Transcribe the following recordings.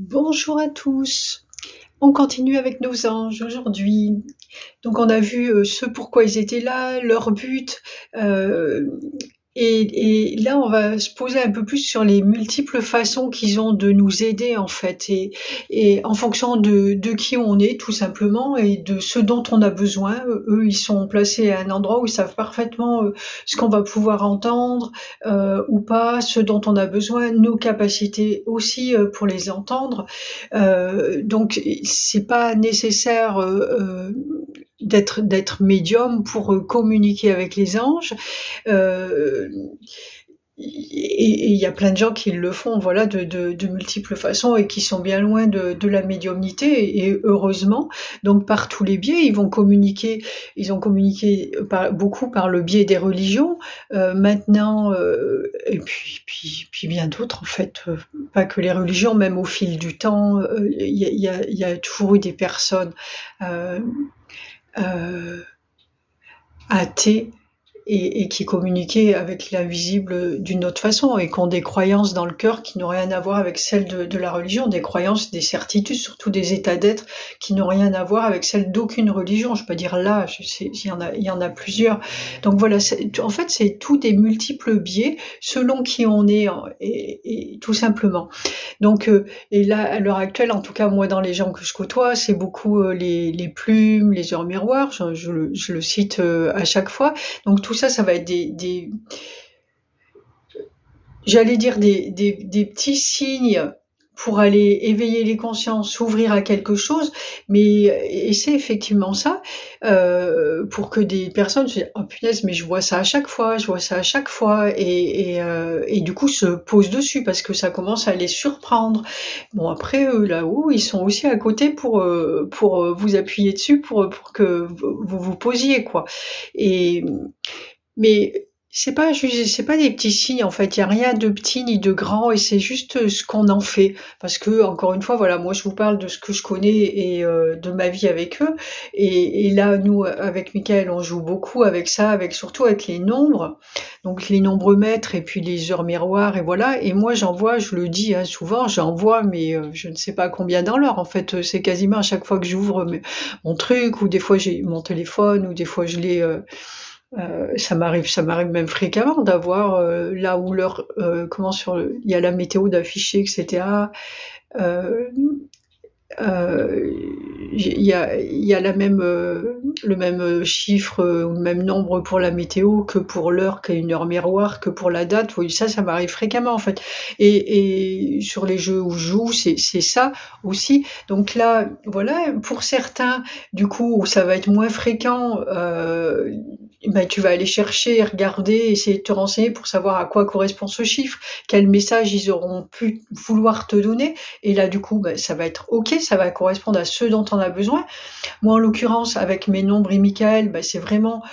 Bonjour à tous. On continue avec nos anges aujourd'hui. Donc on a vu, ce pourquoi ils étaient là, leur but, heu et là on va se poser un peu plus sur les multiples façons qu'ils ont de nous aider en fait et en fonction de qui on est tout simplement et de ce dont on a besoin. Eux, ils sont placés à un endroit où ils savent parfaitement, ce qu'on va pouvoir entendre, ou pas, ce dont on a besoin, nos capacités aussi, pour les entendre. Donc c'est pas nécessaire, d'être médium pour, communiquer avec les anges. Heu et il y a plein de gens qui le font, voilà, de multiples façons et qui sont bien loin de la médiumnité et heureusement. Donc par tous les biais, ils ont communiqué, par beaucoup par le biais des religions, maintenant, et puis bien d'autres en fait, pas que les religions, même au fil du temps, il y a toujours eu des personnes, heu heu, athées et qui communiquaient avec l'invisible, d'une autre façon et qui ont des croyances dans le cœur qui n'ont rien à voir avec celles de la religion, des croyances, des certitudes, surtout des états d'être qui n'ont rien à voir avec celles d'aucune religion. Je peux dire là, je sais il y en a plusieurs. Donc voilà, en fait, c'est tout des multiples biais selon qui on est en et tout simplement. Donc et là, à l'heure actuelle, en tout cas moi dans les gens que je côtoie, c'est beaucoup, les plumes, les heures miroirs, je le cite, à chaque fois. Donc tout ça, ça va être des j'allais dire des petits signes pour aller éveiller les consciences, s'ouvrir à quelque chose, mais et c'est effectivement ça, pour que des personnes se disent: «Oh punaise, mais je vois ça à chaque fois, je vois ça à chaque fois» et du coup se posent dessus parce que ça commence à les surprendre. Bon après eux là-haut, ils sont aussi à côté pour, vous appuyer dessus pour que vous vous posiez quoi et mais c'est pas des petits signes, en fait. Il y a rien de petit ni de grand et c'est juste, ce qu'on en fait. Parce que encore une fois, voilà, moi, je vous parle de ce que je connais et de ma vie avec eux et là, nous, avec Michael, on joue beaucoup avec ça, avec surtout avec les nombres, donc les nombres maîtres et puis les heures miroirs et voilà et moi, j'en vois, je le dis, hein, souvent, j'en vois mais je ne sais pas combien dans l'heure. En fait, c'est quasiment à chaque fois que j'ouvre mon truc ou des fois j'ai mon téléphone ou des fois je l'ai, ça m'arrive même fréquemment d'avoir, là où l'heure, comment sur le il y a la météo d'afficher et cetera. Hem, heu, il y a le même, chiffre, ou le même nombre pour la météo que pour l'heure, qu'il y a une heure miroir, que pour la date. Oui, ça m'arrive fréquemment, en fait et sur les jeux où je joue, c'est ça aussi. Donc là, voilà, pour certains, du coup, où ça va être moins fréquent, bah, tu vas aller chercher, regarder, essayer de te renseigner pour savoir à quoi correspond ce chiffre, quel message ils auront pu vouloir te donner et là, du coup, bah, ça va être OK, ça va correspondre à ce dont on a besoin. Moi, en l'occurrence, avec mes nombres et Michael, bah, c'est vraiment,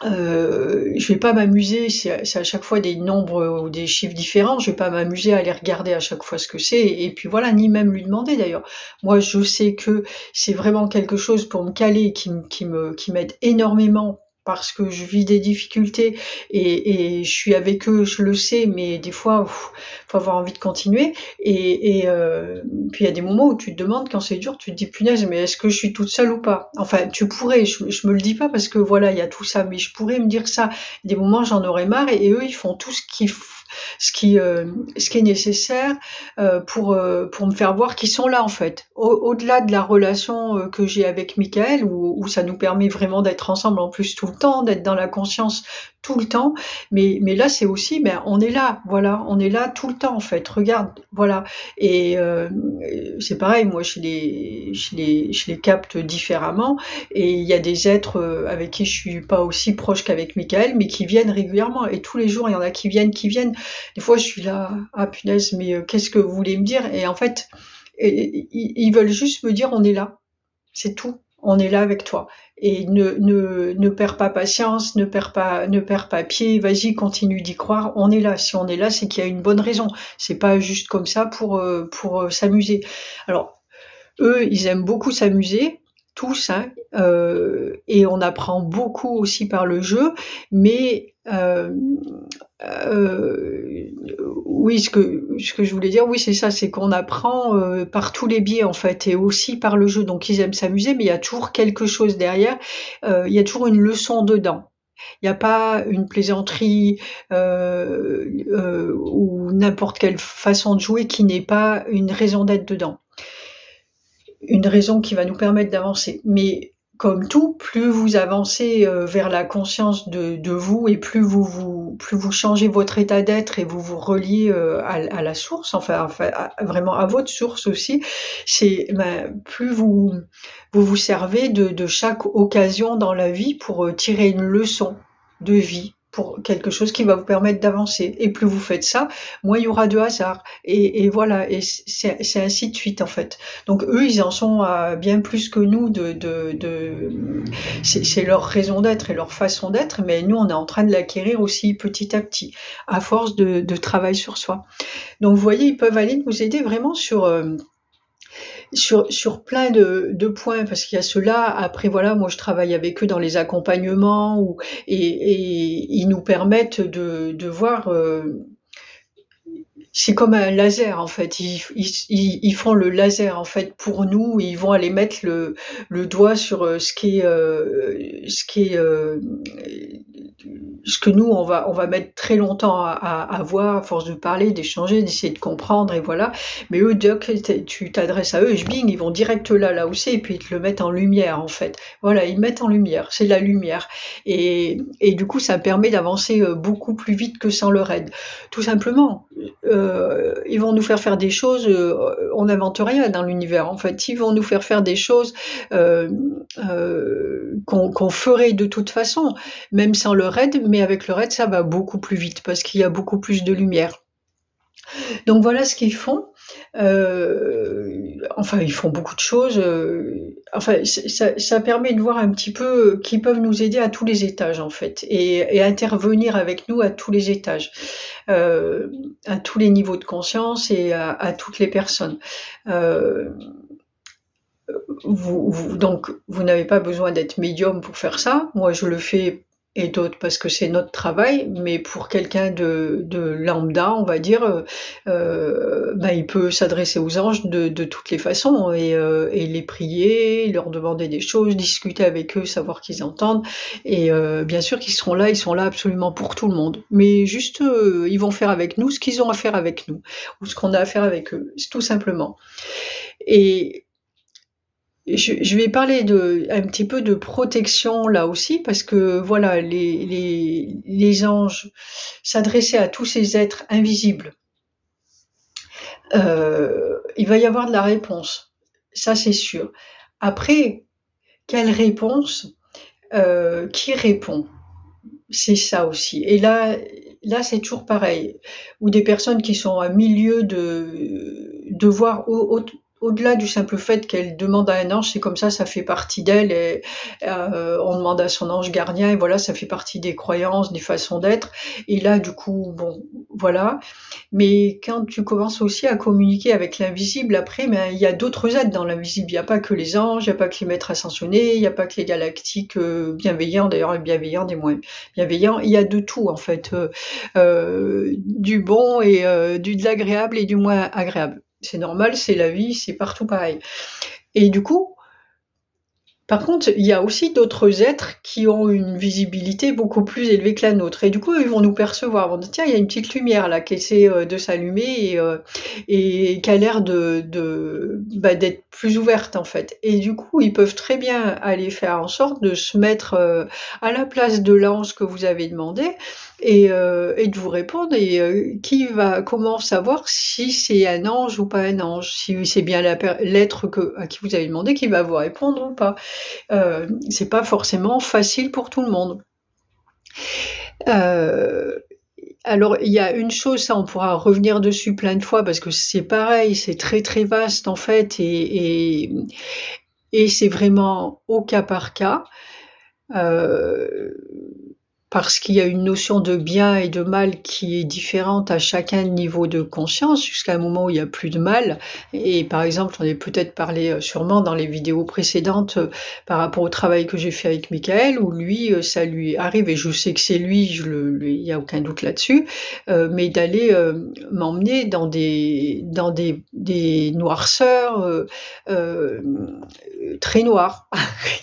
je vais pas m'amuser, c'est à chaque fois des nombres, ou des chiffres différents, je vais pas m'amuser à aller regarder à chaque fois ce que c'est et puis voilà, ni même lui demander d'ailleurs. Moi, je sais que c'est vraiment quelque chose pour me caler et qui m'aide énormément parce que je vis des difficultés et je suis avec eux, je le sais, mais des fois, faut avoir envie de continuer puis il y a des moments où tu te demandes quand c'est dur, tu te dis: «Punaise, mais est-ce que je suis toute seule ou pas?» Enfin, tu pourrais, je me le dis pas parce que voilà, il y a tout ça, mais je pourrais me dire ça. Des moments, j'en aurais marre et eux, ils font tout ce qui est nécessaire, pour me faire voir qu'ils sont là, en fait. Au-delà de la relation, que j'ai avec Michael où ça nous permet vraiment d'être ensemble en plus tout le temps, d'être dans la conscience tout le temps, mais là, c'est aussi, ben, on est là, voilà, on est là tout le temps, en fait. Regarde, voilà et c'est pareil, moi, je les capte différemment et il y a des êtres, avec qui je suis pas aussi proche qu'avec Michael, mais qui viennent régulièrement et tous les jours, il y en a qui viennent. Des fois, je suis là: «Ah punaise, mais qu'est-ce que vous voulez me dire?» et en fait, ils veulent juste me dire: «On est là». C'est tout. On est là avec toi et ne perds pas patience, ne perds pas pied, vas-y continue d'y croire, on est là. Si on est là, c'est qu'il y a une bonne raison. C'est pas juste comme ça pour s'amuser. Alors eux, ils aiment beaucoup s'amuser, tous, hein, et on apprend beaucoup aussi par le jeu, mais Heu, oui, ce que je voulais dire, oui, c'est ça, c'est qu'on apprend, par tous les biais, en fait, et aussi par le jeu. Donc ils aiment s'amuser, mais il y a toujours quelque chose derrière, il y a toujours une leçon dedans. Il y a pas une plaisanterie, ou n'importe quelle façon de jouer qui n'ait pas une raison d'être dedans. Une raison qui va nous permettre d'avancer. Mais comme tout, plus vous avancez, vers la conscience de vous, et plus vous changez votre état d'être et vous vous reliez, à la source, enfin vraiment à votre source aussi, plus vous servez de chaque occasion dans la vie pour, tirer une leçon de vie, pour quelque chose qui va vous permettre d'avancer, et plus vous faites ça, moins il y aura de hasard, et voilà, et c'est ainsi de suite, en fait. Donc eux, ils en sont à bien plus que nous, c'est leur raison d'être et leur façon d'être, mais nous, on est en train de l'acquérir aussi petit à petit, à force de travail sur soi. Donc vous voyez, ils peuvent aller nous aider vraiment sur plein de points, parce qu'il y a ceux-là. Après voilà, moi je travaille avec eux dans les accompagnements, et ils nous permettent de voir, c'est comme un laser, en fait. Ils font le laser, en fait, pour nous. Ils vont aller mettre le doigt sur, ce que nous, on va mettre très longtemps à voir, à force de parler, d'échanger, d'essayer de comprendre, et voilà. Mais eux, dès que tu t'adresses à eux, bing, ils vont direct là où c'est, et puis ils te le mettent en lumière, en fait. Voilà, ils mettent en lumière, c'est la lumière, et du coup, ça permet d'avancer, beaucoup plus vite que sans leur aide. Tout simplement. Ils vont nous faire des choses, on n'invente rien dans l'univers, en fait. Ils vont nous faire des choses, qu'on ferait de toute façon, même sans leur aide, mais avec leur aide, ça va beaucoup plus vite parce qu'il y a beaucoup plus de lumière. Donc voilà ce qu'ils font. Enfin, ils font beaucoup de choses, enfin, ça permet de voir un petit peu qu'ils peuvent nous aider à tous les étages, en fait, et intervenir avec nous à tous les étages, heu, à tous les niveaux de conscience, et à toutes les personnes. Heu, vous n'avez pas besoin d'être médium pour faire ça. Moi, je le fais, et d'autres, parce que c'est notre travail, mais pour quelqu'un de lambda, on va dire, il peut s'adresser aux anges de toutes les façons, et les prier, leur demander des choses, discuter avec eux, savoir qu'ils entendent, et bien sûr qu'ils seront là, ils sont là absolument pour tout le monde. Mais juste, ils vont faire avec nous ce qu'ils ont à faire avec nous, ou ce qu'on a à faire avec eux, c'est tout simplement. Et je vais parler un petit peu de protection là aussi, parce que voilà, les anges s'adressaient à tous ces êtres invisibles. Il va y avoir de la réponse, ça c'est sûr. Après, quelle réponse? Qui répond? C'est ça aussi, et là c'est toujours pareil, ou des personnes qui sont à milieu de voir au-delà du simple fait qu'elles demandent à un ange, c'est comme ça fait partie d'elles, et on demande à son ange gardien, et voilà, ça fait partie des croyances, des façons d'être, et là du coup, bon, voilà. Mais quand tu commences aussi à communiquer avec l'invisible, après, il y a d'autres aides dans l'invisible. Il y a pas que les anges, il y a pas que les maîtres ascensionnés, il y a pas que les galactiques, bienveillants. D'ailleurs, les bienveillants, des moins bienveillants. Il y a de tout, en fait, du bon, et de l'agréable et du moins agréable. C'est normal, c'est la vie, c'est partout pareil. Et du coup, par contre, il y a aussi d'autres êtres qui ont une visibilité beaucoup plus élevée que la nôtre, et du coup, ils vont nous percevoir. Ils vont dire: «Tiens, il y a une petite lumière là qui essaie, de s'allumer, et qui a l'air d'être plus ouverte, en fait», et du coup, ils peuvent très bien aller faire en sorte de se mettre, à la place de l'ange que vous avez demandé, et de vous répondre, et comment savoir si c'est un ange ou pas un ange? Si c'est bien l'être à qui vous avez demandé qui va vous répondre ou pas? C'est pas forcément facile pour tout le monde. Heu, alors il y a une chose, ça on pourra revenir dessus plein de fois, parce que c'est pareil, c'est très, très vaste, en fait, et c'est vraiment au cas par cas. Heu Parce qu'il y a une notion de bien et de mal qui est différente à chacun niveau de conscience, jusqu'à un moment où il y a plus de mal. Et par exemple, j'en ai peut-être parlé, sûrement dans les vidéos précédentes, par rapport au travail que j'ai fait avec Michael, où lui, ça lui arrive et je sais que c'est lui, il y a aucun doute là-dessus, mais d'aller, m'emmener dans des noirceurs, très noires,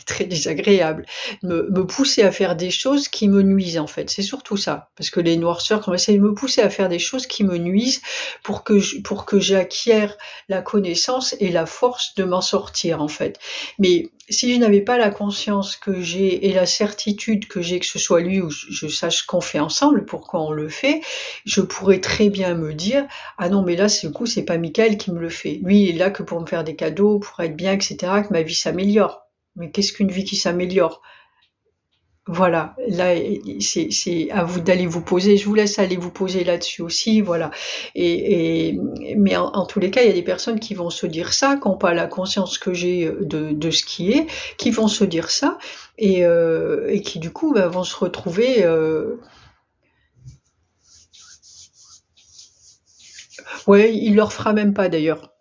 très désagréables. Me pousser à faire des choses qui me nuisent, en fait. C'est surtout ça. Parce que les noirceurs, quand c'est de me pousser à faire des choses qui me nuisent pour que j'acquière la connaissance et la force de m'en sortir, en fait. Mais si je n'avais pas la conscience que j'ai et la certitude que j'ai que ce soit lui ou je sache qu'on fait ensemble, pourquoi on le fait, je pourrais très bien me dire: «Ah non, mais là, ce coup, c'est pas Michael qui me le fait. Lui, il est là que pour me faire des cadeaux, pour être bien et cetera, que ma vie s'améliore». Mais qu'est-ce qu'une vie qui s'améliore? Voilà, là, c'est à vous d'aller vous poser. Je vous laisse aller vous poser là-dessus aussi, voilà. Mais en tous les cas, il y a des personnes qui vont se dire ça, qui ont pas la conscience que j'ai, de ce qui est, qui vont se dire ça et qui du coup, bah, vont se retrouver, ouais, il leur fera même pas d'ailleurs.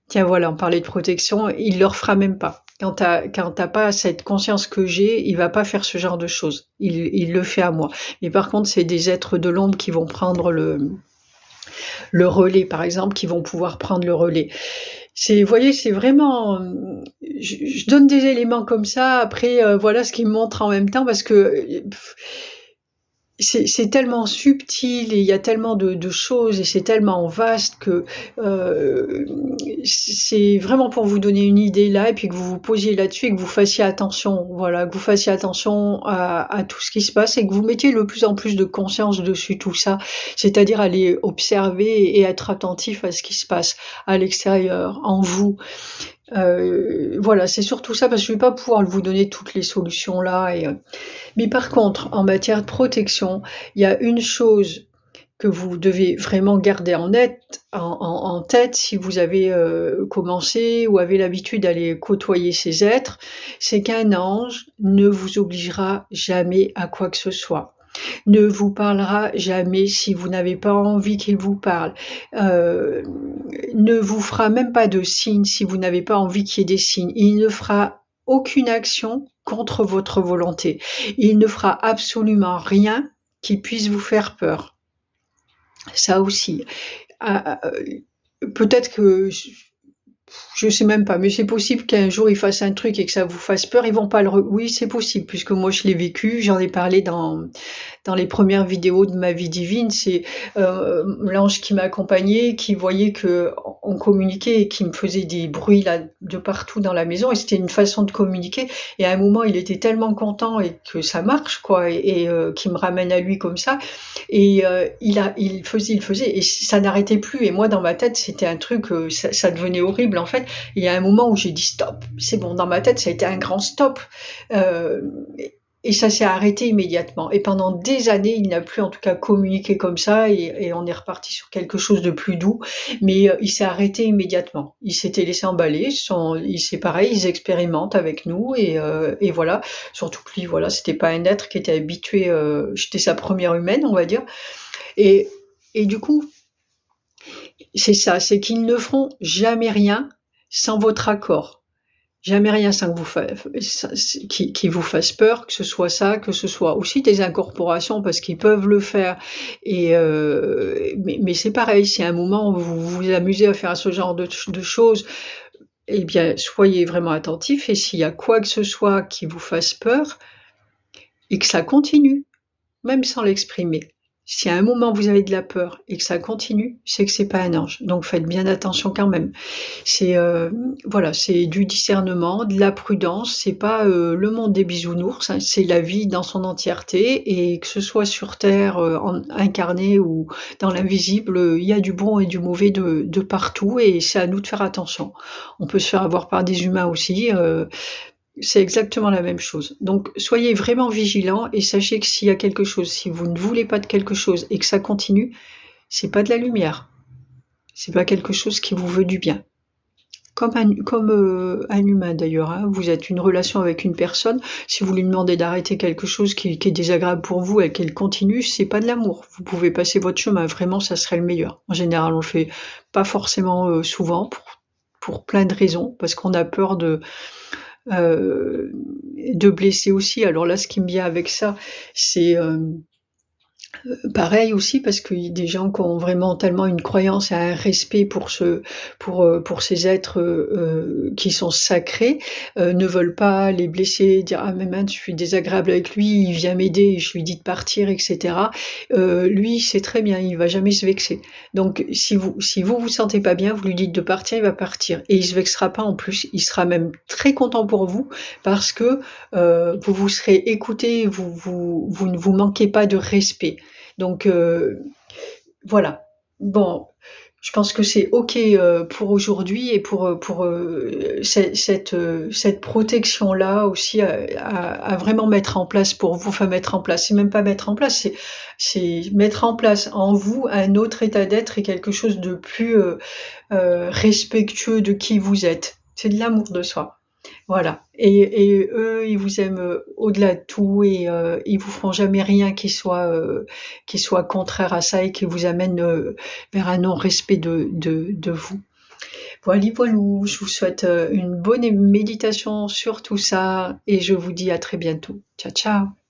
Tiens, voilà, on parlait de protection, il leur fera même pas. Quand tu pas cette conscience que j'ai, il va pas faire ce genre de choses. Il le fait à moi. Mais par contre, c'est des êtres de l'ombre qui vont prendre le relais, par exemple, qui vont pouvoir prendre le relais. Vous voyez, c'est vraiment, je donne des éléments comme ça, après, voilà ce qu'ils me montrent en même temps parce que, c'est tellement subtil et il y a tellement de choses et c'est tellement vaste que, heu, c'est vraiment pour vous donner une idée là et puis que vous vous posiez là-dessus et que vous fassiez attention, voilà, que vous fassiez attention à tout ce qui se passe et que vous mettiez de plus en plus de conscience dessus tout ça. C'est-à-dire aller observer et être attentif à ce qui se passe à l'extérieur, en vous. Voilà, c'est surtout ça parce que je vais pas pouvoir vous donner toutes les solutions là mais par contre, en matière de protection, il y a une chose que vous devez vraiment garder en tête si vous avez, commencé ou avez l'habitude d'aller côtoyer ces êtres, c'est qu'un ange ne vous obligera jamais à quoi que ce soit. Ne vous parlera jamais si vous n'avez pas envie qu'il vous parle. Heu, ne vous fera même pas de signes si vous n'avez pas envie qu'il y ait des signes. Il ne fera aucune action contre votre volonté. Il ne fera absolument rien qui puisse vous faire peur. Ça aussi. Peut-être que je sais même pas, mais c'est possible qu'un jour ils fassent un truc et que ça vous fasse peur, ils vont pas le re oui, c'est possible puisque moi je l'ai vécu, j'en ai parlé dans les premières vidéos de ma vie divine. C'est, l'ange qui m'a accompagnée, qui voyait qu'on communiquait et qui me faisait des bruits là de partout dans la maison et c'était une façon de communiquer et à un moment, il était tellement content et que ça marche quoi qu'il me ramène à lui comme ça et il faisait et ça n'arrêtait plus et moi dans ma tête, c'était un truc, ça devenait horrible en fait. Il y a un moment où j'ai dit: «Stop, c'est bon». Dans ma tête, ça a été un grand stop, heu et ça s'est arrêté immédiatement et pendant des années, il n'a plus en tout cas communiqué comme ça et on est reparti sur quelque chose de plus doux, mais il s'est arrêté immédiatement. Il s'était laissé emballer, c'est pareil, ils expérimentent avec nous et voilà. Surtout que lui, voilà, c'était pas un être qui était habitué, j'étais sa première humaine, on va dire et du coup, c'est ça, c'est qu'ils ne feront jamais rien sans votre accord. Jamais rien sans que vous fa ça qui vous fasse peur, que ce soit ça, que ce soit aussi des incorporations parce qu'ils peuvent le faire mais c'est pareil, si à un moment vous vous amusez à faire ce genre de choses, eh bien, soyez vraiment attentifs et s'il y a quoi que ce soit qui vous fasse peur et que ça continue, même sans l'exprimer. Si à un moment vous avez de la peur et que ça continue, c'est que c'est pas un ange. Donc faites bien attention quand même. C'est, voilà, c'est du discernement, de la prudence, c'est pas, le monde des bisounours, hein, c'est la vie dans son entièreté et que ce soit sur terre, incarné ou dans l'invisible, il y a du bon et du mauvais de partout et c'est à nous de faire attention. On peut se faire avoir par des humains aussi, c'est exactement la même chose. Donc soyez vraiment vigilants et sachez que s'il y a quelque chose, si vous ne voulez pas de quelque chose et que ça continue, c'est pas de la lumière. C'est pas quelque chose qui vous veut du bien. comme un humain d'ailleurs, hein. Vous êtes une relation avec une personne, si vous lui demandez d'arrêter quelque chose qui est désagréable pour vous et qu'elle continue, c'est pas de l'amour. Vous pouvez passer votre chemin, vraiment ça serait le meilleur. En général, on le fait pas forcément, souvent pour plein de raisons, parce qu'on a peur heu, de blesser aussi. Alors là, ce qui me vient avec ça, c'est, pareil aussi parce qu'il y a des gens qui ont vraiment tellement une croyance et un respect pour ces êtres, qui sont sacrés, ne veulent pas les blesser, dire: «Ah mais mince, je suis désagréable avec lui, il vient m'aider, je lui dis de partir» et cetera. Lui, il sait très bien, il va jamais se vexer. Donc si vous vous sentez pas bien, vous lui dites de partir, il va partir et il se vexera pas en plus, il sera même très content pour vous parce que, vous vous serez écoutés, vous ne vous manquez pas de respect. Donc voilà. Bon, je pense que c'est OK, pour aujourd'hui et cette protection-là aussi à vraiment mettre en place pour vous. Enfin mettre en place, c'est même pas mettre en place, c'est mettre en place en vous un autre état d'être et quelque chose de plus, respectueux de qui vous êtes. C'est de l'amour de soi. Voilà et eux, ils vous aiment, au-delà de tout et ils vous feront jamais rien qui soit contraire à ça et qui vous amène, vers un non-respect de vous. Voili voilou, je vous souhaite, une bonne méditation sur tout ça et je vous dis à très bientôt. Ciao, ciao.